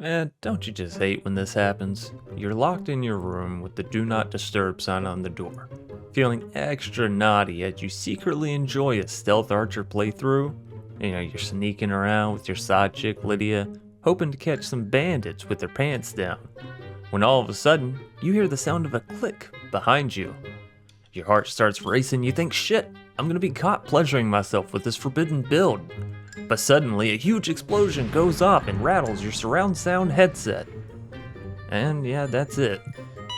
Man, don't you just hate when this happens? You're locked in your room with the do not disturb sign on the door, feeling extra naughty as you secretly enjoy a stealth archer playthrough. You're sneaking around with your side chick Lydia, hoping to catch some bandits with their pants down. When all of a sudden, you hear the sound of a click behind you. Your heart starts racing, you think, shit, I'm gonna be caught pleasuring myself with this forbidden build. But suddenly, a huge explosion goes off and rattles your surround sound headset. And yeah, that's it.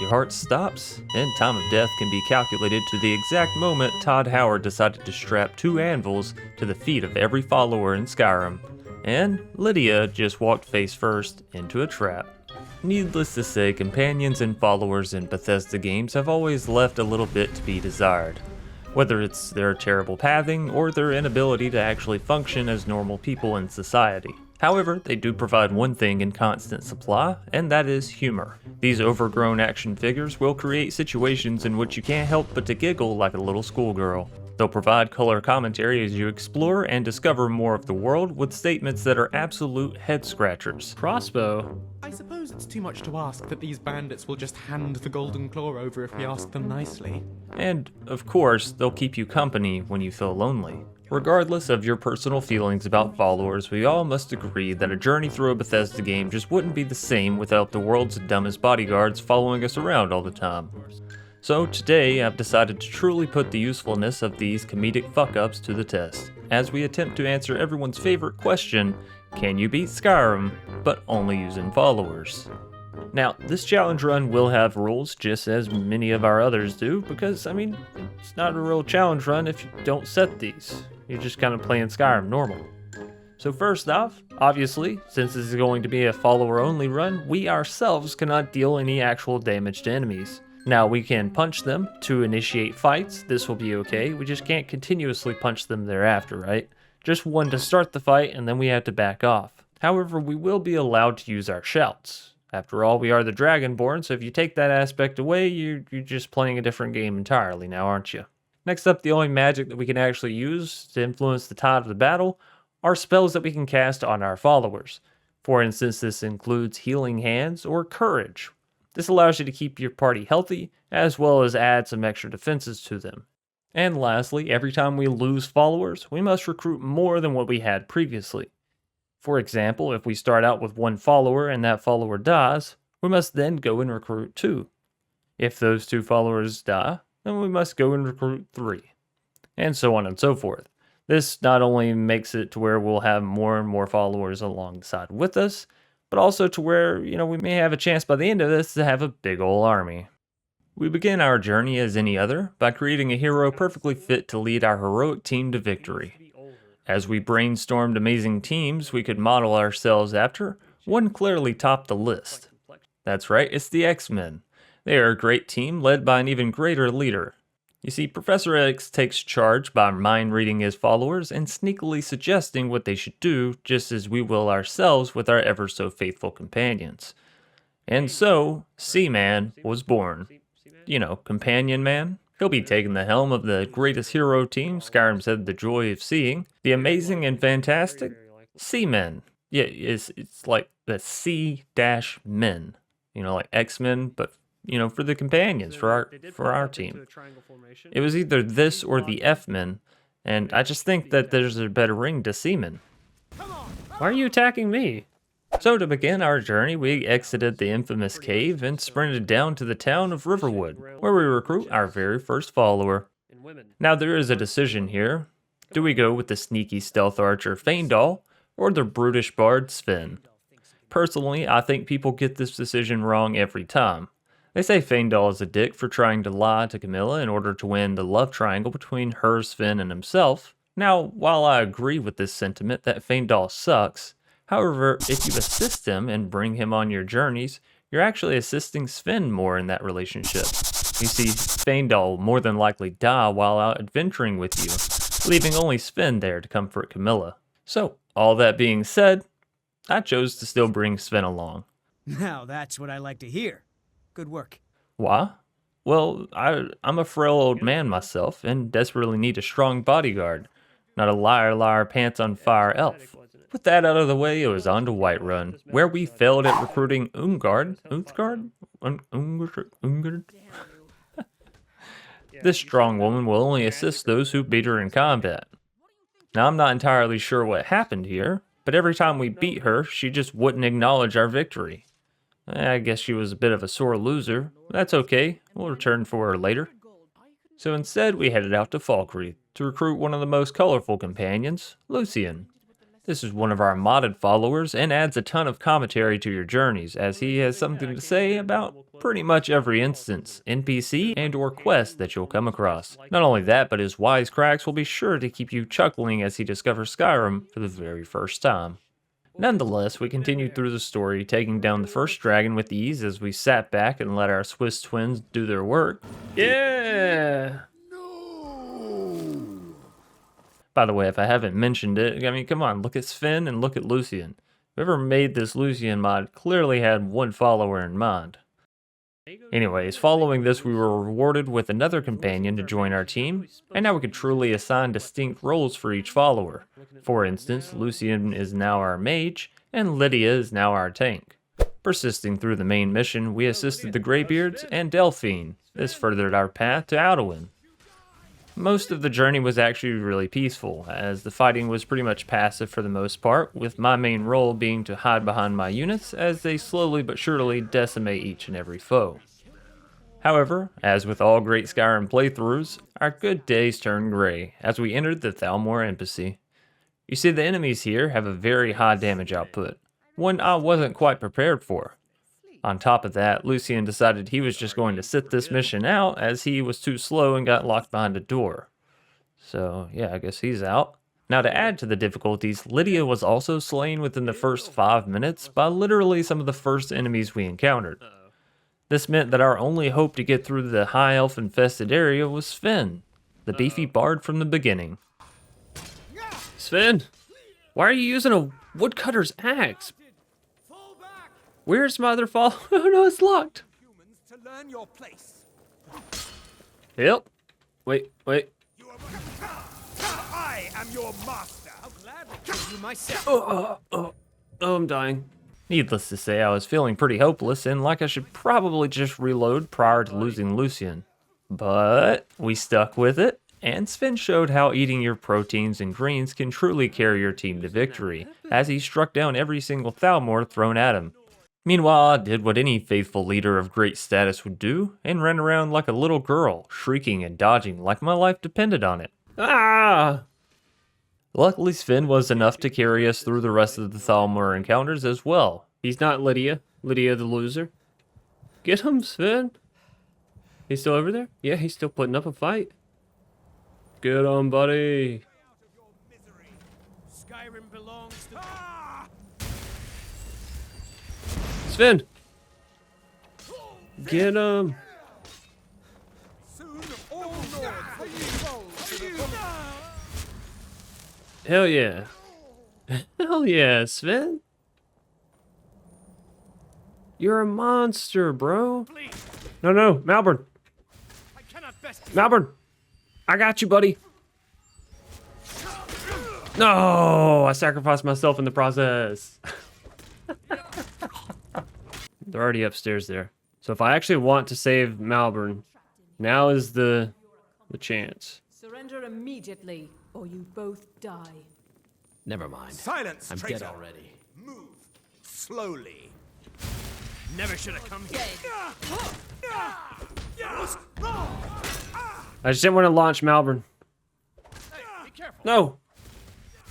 Your heart stops, and time of death can be calculated to the exact moment Todd Howard decided to strap 2 anvils to the feet of every follower in Skyrim. And Lydia just walked face first into a trap. Needless to say, companions and followers in Bethesda games have always left a little bit to be desired. Whether it's their terrible pathing or their inability to actually function as normal people in society. However, they do provide one thing in constant supply, and that is humor. These overgrown action figures will create situations in which you can't help but to giggle like a little schoolgirl. They'll provide color commentary as you explore and discover more of the world with statements that are absolute head-scratchers. Crossbow? I suppose it's too much to ask that these bandits will just hand the golden claw over if we ask them nicely. And, of course, they'll keep you company when you feel lonely. Regardless of your personal feelings about followers, we all must agree that a journey through a Bethesda game just wouldn't be the same without the world's dumbest bodyguards following us around all the time. So today, I've decided to truly put the usefulness of these comedic fuck-ups to the test, as we attempt to answer everyone's favorite question, can you beat Skyrim, but only using followers? Now, this challenge run will have rules, just as many of our others do, because, it's not a real challenge run if you don't set these. You're just kind of playing Skyrim normal. So first off, obviously, since this is going to be a follower-only run, we ourselves cannot deal any actual damage to enemies. Now, we can punch them to initiate fights, this will be okay, we just can't continuously punch them thereafter, right? Just one to start the fight, and then we have to back off. However, we will be allowed to use our shouts. After all, we are the Dragonborn, so if you take that aspect away, you're just playing a different game entirely now, aren't you? Next up, the only magic that we can actually use to influence the tide of the battle are spells that we can cast on our followers. For instance, this includes Healing Hands or Courage. This allows you to keep your party healthy, as well as add some extra defenses to them. And lastly, every time we lose followers, we must recruit more than what we had previously. For example, if we start out with 1 follower and that follower dies, we must then go and recruit 2. If those 2 followers die, then we must go and recruit 3. And so on and so forth. This not only makes it to where we'll have more and more followers alongside with us, but also to where, we may have a chance by the end of this to have a big ol' army. We begin our journey as any other by creating a hero perfectly fit to lead our heroic team to victory. As we brainstormed amazing teams we could model ourselves after, one clearly topped the list. That's right, it's the X-Men. They are a great team led by an even greater leader. You see, Professor X takes charge by mind-reading his followers and sneakily suggesting what they should do, just as we will ourselves with our ever-so-faithful companions. And so, Seaman was born. Companion Man. He'll be taking the helm of the greatest hero team Skyrim's had the joy of seeing, the amazing and fantastic Seamen. Yeah, it's like the C-Men. Like X-Men, but for the companions, for our team. It was either this or the F-Men, and I just think that there's a better ring to Seaman. Why are you attacking me? So to begin our journey, we exited the infamous cave and sprinted down to the town of Riverwood, where we recruit our very first follower. Now there is a decision here. Do we go with the sneaky stealth archer Faendal, or the brutish bard Sven? Personally, I think people get this decision wrong every time. They say Faendal is a dick for trying to lie to Camilla in order to win the love triangle between her, Sven, and himself. Now, while I agree with this sentiment that Faendal sucks, however, if you assist him and bring him on your journeys, you're actually assisting Sven more in that relationship. You see, Faendal will more than likely die while out adventuring with you, leaving only Sven there to comfort Camilla. So, all that being said, I chose to still bring Sven along. Now that's what I like to hear. Good work. Why? Well, I'm a frail old man myself and desperately need a strong bodyguard, not a liar pants on fire elf. With that out of the way, it was on to Whiterun, where we failed at recruiting Ungard. This strong woman will only assist those who beat her in combat. Now, I'm not entirely sure what happened here, but every time we beat her, she just wouldn't acknowledge our victory. I guess she was a bit of a sore loser. That's okay, we'll return for her later. So instead, we headed out to Falkreath to recruit one of the most colorful companions, Lucian. This is one of our modded followers and adds a ton of commentary to your journeys, as he has something to say about pretty much every instance, NPC, and or quest that you'll come across. Not only that, but his wisecracks will be sure to keep you chuckling as he discovers Skyrim for the very first time. Nonetheless, we continued through the story, taking down the first dragon with ease as we sat back and let our Swiss twins do their work. Yeah! By the way, if I haven't mentioned it, I mean, come on, look at Sven and look at Lucian. Whoever made this Lucian mod clearly had one follower in mind. Anyways, following this, we were rewarded with another companion to join our team, and now we could truly assign distinct roles for each follower. For instance, Lucian is now our mage, and Lydia is now our tank. Persisting through the main mission, we assisted the Greybeards and Delphine. This furthered our path to Alduin. Most of the journey was actually really peaceful, as the fighting was pretty much passive for the most part, with my main role being to hide behind my units as they slowly but surely decimate each and every foe. However, as with all great Skyrim playthroughs, our good days turned gray as we entered the Thalmor Embassy. You see, the enemies here have a very high damage output, one I wasn't quite prepared for. On top of that, Lucian decided he was just going to sit this mission out as he was too slow and got locked behind a door. So yeah, I guess he's out. Now to add to the difficulties, Lydia was also slain within the first 5 minutes by literally some of the first enemies we encountered. This meant that our only hope to get through the high elf infested area was Sven, the beefy bard from the beginning. Sven, why are you using a woodcutter's axe? Where's my other follower? Oh no, it's locked. Yep. Wait. I am your master. How glad to kill you myself. Oh, I'm dying. Needless to say, I was feeling pretty hopeless and like I should probably just reload prior to losing Lucian. But we stuck with it, and Sven showed how eating your proteins and greens can truly carry your team to victory, as he struck down every single Thalmor thrown at him. Meanwhile, I did what any faithful leader of great status would do, and ran around like a little girl, shrieking and dodging like my life depended on it. Ah! Luckily, Sven was enough to carry us through the rest of the Thalmor encounters as well. He's not Lydia. Lydia the loser. Get him, Sven. He's still over there? Yeah, he's still putting up a fight. Get him, buddy. Skyrim belongs to Sven! Get him! Hell yeah. Hell yeah, Sven. You're a monster, bro. No, Malborn. Malborn! I got you, buddy. No, I sacrificed myself in the process. They're already upstairs there. So if I actually want to save Malborn, now is the chance. Surrender immediately, or you both die. Never mind. silence. I'm traitor. dead already. Move slowly. Never should have come here. I just didn't want to launch Malborn. Be careful. No!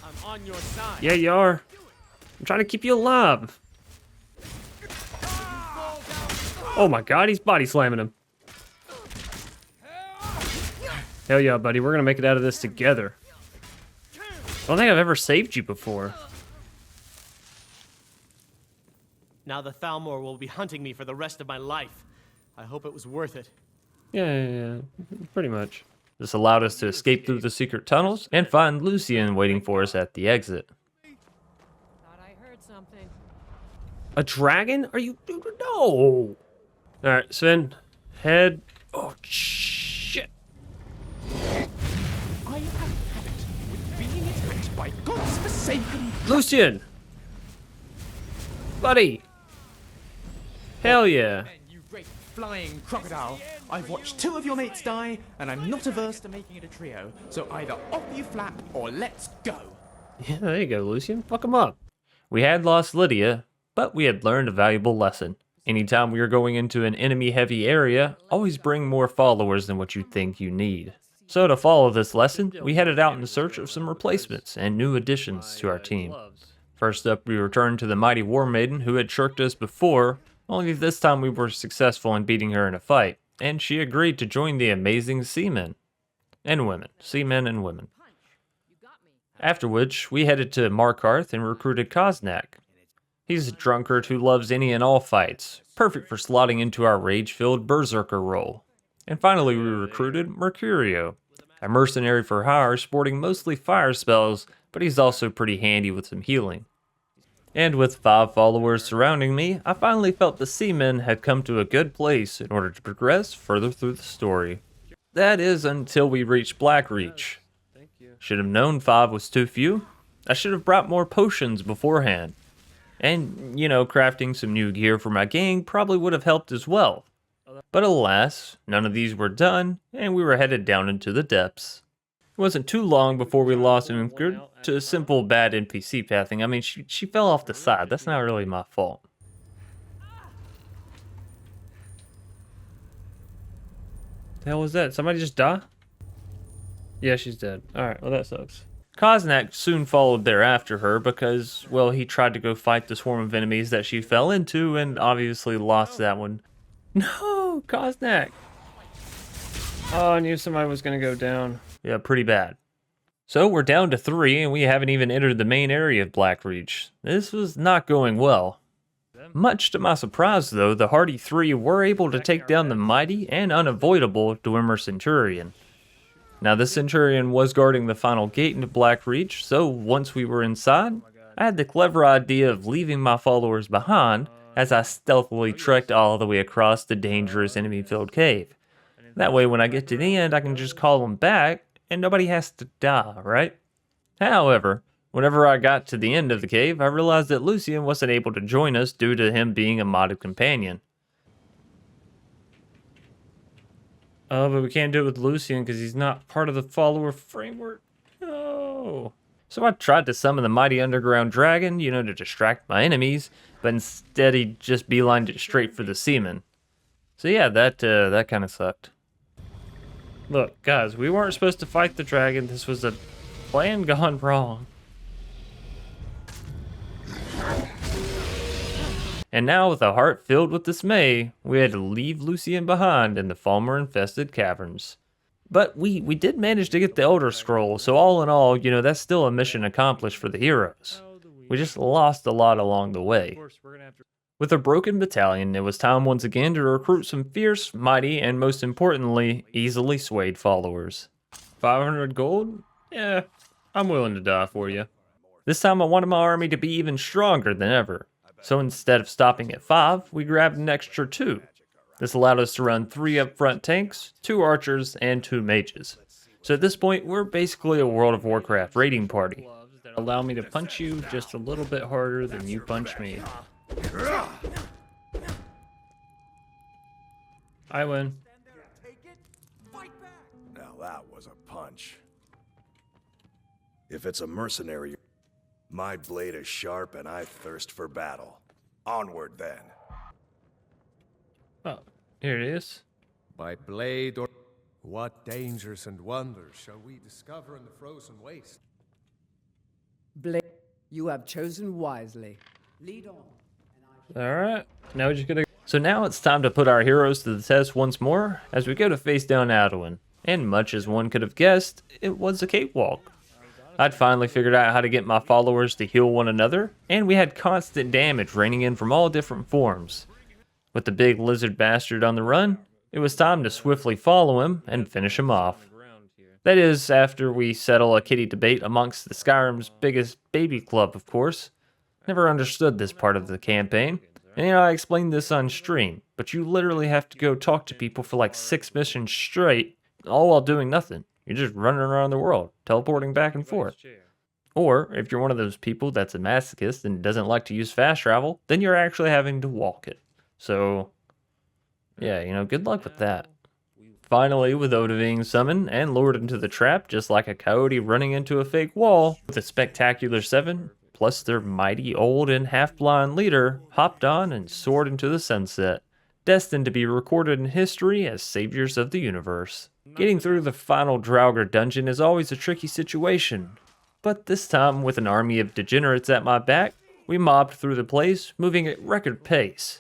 I'm on your side. Yeah, you are. I'm trying to keep you alive. Oh my god, he's body slamming him. Hell yeah, buddy, we're gonna make it out of this together. I don't think I've ever saved you before. Now the Thalmor will be hunting me for the rest of my life. I hope it was worth it. Yeah, pretty much. This allowed us to escape through the secret tunnels and find Lucian waiting for us at the exit. Thought I heard something. A dragon? Are you... No! Alright, Sven, head... Oh, shit. I have had it with being attacked by God's forsaken Lucian! Buddy! Hell yeah. And you great flying crocodile, I've watched 2 of your mates die, and I'm not averse to making it a trio. So either off you flap, or let's go. Yeah, there you go, Lucian. Fuck him up. We had lost Lydia, but we had learned a valuable lesson. Anytime we are going into an enemy-heavy area, always bring more followers than what you think you need. So to follow this lesson, we headed out in search of some replacements and new additions to our team. First up, we returned to the mighty War Maiden who had shirked us before, only this time we were successful in beating her in a fight, and she agreed to join the amazing seamen. And women. Seamen and women. After which, we headed to Markarth and recruited Koznak. He's a drunkard who loves any and all fights, perfect for slotting into our rage-filled berserker role. And finally we recruited Mercurio, a mercenary for hire sporting mostly fire spells, but he's also pretty handy with some healing. And with 5 followers surrounding me, I finally felt the seamen had come to a good place in order to progress further through the story. That is until we reached Blackreach. Should have known 5 was too few. I should have brought more potions beforehand. And, you know, crafting some new gear for my gang probably would have helped as well. But alas, none of these were done, and we were headed down into the depths. It wasn't too long before we lost Imgrid to simple bad NPC pathing. I mean, she fell off the side. That's not really my fault. The hell was that? Somebody just die? Yeah, she's dead. Alright, well that sucks. Koznak soon followed thereafter her because, well, he tried to go fight the swarm of enemies that she fell into and obviously lost that one. No, Koznak! Oh, I knew somebody was gonna go down. Yeah, pretty bad. So we're down to 3 and we haven't even entered the main area of Blackreach. This was not going well. Much to my surprise though, the hardy 3 were able to take down the mighty and unavoidable Dwemer Centurion. Now this Centurion was guarding the final gate into Blackreach, so once we were inside, I had the clever idea of leaving my followers behind as I stealthily trekked all the way across the dangerous enemy-filled cave. That way when I get to the end I can just call them back and nobody has to die, right? However, whenever I got to the end of the cave, I realized that Lucian wasn't able to join us due to him being a modded companion. Oh, but we can't do it with Lucian because he's not part of the follower framework. No. So I tried to summon the mighty underground dragon, you know, to distract my enemies, but instead he just beelined it straight for the seamen. So yeah, that kind of sucked. Look, guys, we weren't supposed to fight the dragon. This was a plan gone wrong. And now, with a heart filled with dismay, we had to leave Lucian behind in the Thalmor-infested caverns. But we did manage to get the Elder Scroll, so all in all, you know, that's still a mission accomplished for the heroes. We just lost a lot along the way. With a broken battalion, it was time once again to recruit some fierce, mighty, and most importantly, easily swayed followers. 500 gold? Yeah, I'm willing to die for you. This time I wanted my army to be even stronger than ever. So instead of stopping at 5, we grabbed an extra 2. This allowed us to run 3 upfront tanks, 2 archers, and 2 mages. So at this point, we're basically a World of Warcraft raiding party. Allow me to punch you just a little bit harder than you punch me. I win. Now that was a punch. If it's a mercenary, my blade is sharp and I thirst for battle. Onward then. Oh, here it is. By blade or... What dangers and wonders shall we discover in the frozen waste? Blade, you have chosen wisely. Lead on. Alright, now we're just gonna... So now it's time to put our heroes to the test once more as we go to face down Alduin. And much as one could have guessed, it was a cakewalk. I'd finally figured out how to get my followers to heal one another, and we had constant damage raining in from all different forms. With the big lizard bastard on the run, it was time to swiftly follow him and finish him off. That is, after we settle a kitty debate amongst the Skyrim's biggest baby club, of course. Never understood this part of the campaign, and you know, I explained this on stream, but you literally have to go talk to people for like 6 missions straight, all while doing nothing. You're just running around the world, teleporting back and forth. Or if you're one of those people that's a masochist and doesn't like to use fast travel, then you're actually having to walk it. So, yeah, you know, good luck with that. Finally, with Oda being summoned and lured into the trap, just like a coyote running into a fake wall, with a spectacular 7, plus their mighty old and half-blind leader, hopped on and soared into the sunset, destined to be recorded in history as saviors of the universe. Getting through the final Draugr dungeon is always a tricky situation, but this time, with an army of degenerates at my back, we mobbed through the place, moving at record pace.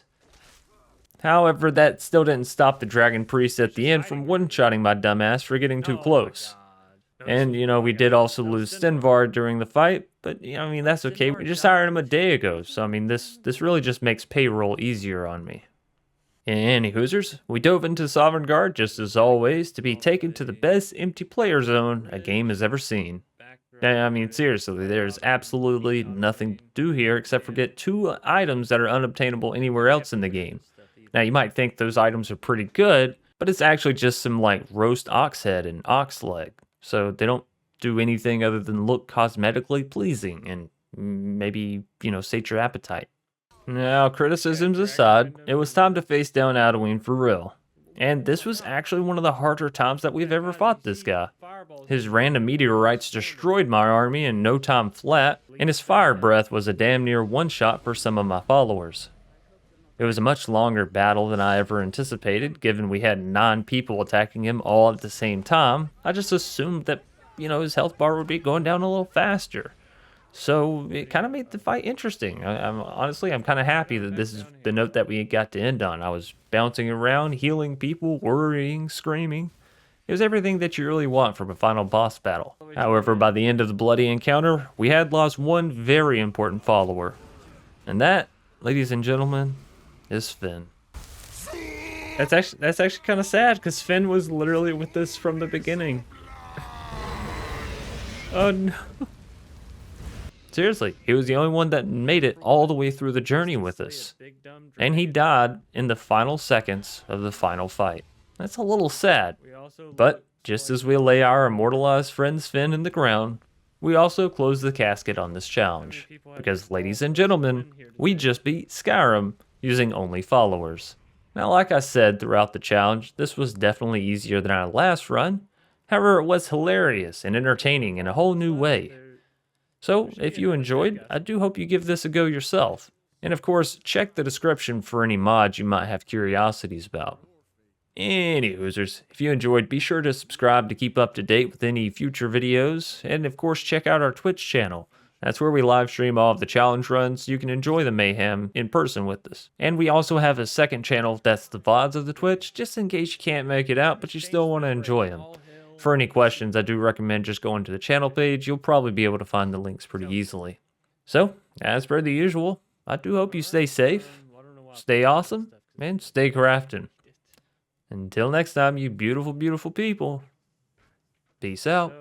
However, that still didn't stop the Dragon Priest at the end from one-shotting my dumbass for getting too close. And, you know, we did also lose Stenvar during the fight, but, you know, I mean, that's okay. We just hired him a day ago, so, I mean, this really just makes payroll easier on me. Any hoosers, we dove into Sovereign Guard, just as always, to be taken to the best empty player zone a game has ever seen. I mean, seriously, there's absolutely nothing to do here except for get 2 items that are unobtainable anywhere else in the game. Now, you might think those items are pretty good, but it's actually just some, like, roast ox head and ox leg. So they don't do anything other than look cosmetically pleasing and maybe, you know, sate your appetite. Now, criticisms aside, it was time to face down Adoween for real. And this was actually one of the harder times that we've ever fought this guy. His random meteorites destroyed my army in no time flat, and his fire breath was a damn near one-shot for some of my followers. It was a much longer battle than I ever anticipated, given we had 9 people attacking him all at the same time. I just assumed that, you know, his health bar would be going down a little faster. So it kind of made the fight interesting. I'm kind of happy that this is the note that we got to end on. I was bouncing around, healing people, worrying, screaming. It was everything that you really want from a final boss battle. However, by the end of the bloody encounter, we had lost one very important follower. And that, ladies and gentlemen, is Finn. That's actually kind of sad, because Finn was literally with us from the beginning. Oh no. Seriously, he was the only one that made it all the way through the journey with us. And he died in the final seconds of the final fight. That's a little sad. But just as we lay our immortalized friend's Finn in the ground, we also close the casket on this challenge. Because, ladies and gentlemen, we just beat Skyrim using only followers. Now, like I said throughout the challenge, this was definitely easier than our last run. However, it was hilarious and entertaining in a whole new way. So, if you enjoyed, I do hope you give this a go yourself. And of course, check the description for any mods you might have curiosities about. Any hoosers, if you enjoyed, be sure to subscribe to keep up to date with any future videos, and of course check out our Twitch channel. That's where we live stream all of the challenge runs, so you can enjoy the mayhem in person with us. And we also have a second channel that's the VODs of the Twitch, just in case you can't make it out, but you still want to enjoy them. For any questions, I do recommend just going to the channel page. You'll probably be able to find the links pretty easily. So, as per the usual, I do hope you stay safe, stay awesome, and stay crafting. Until next time, you beautiful, beautiful people, peace out.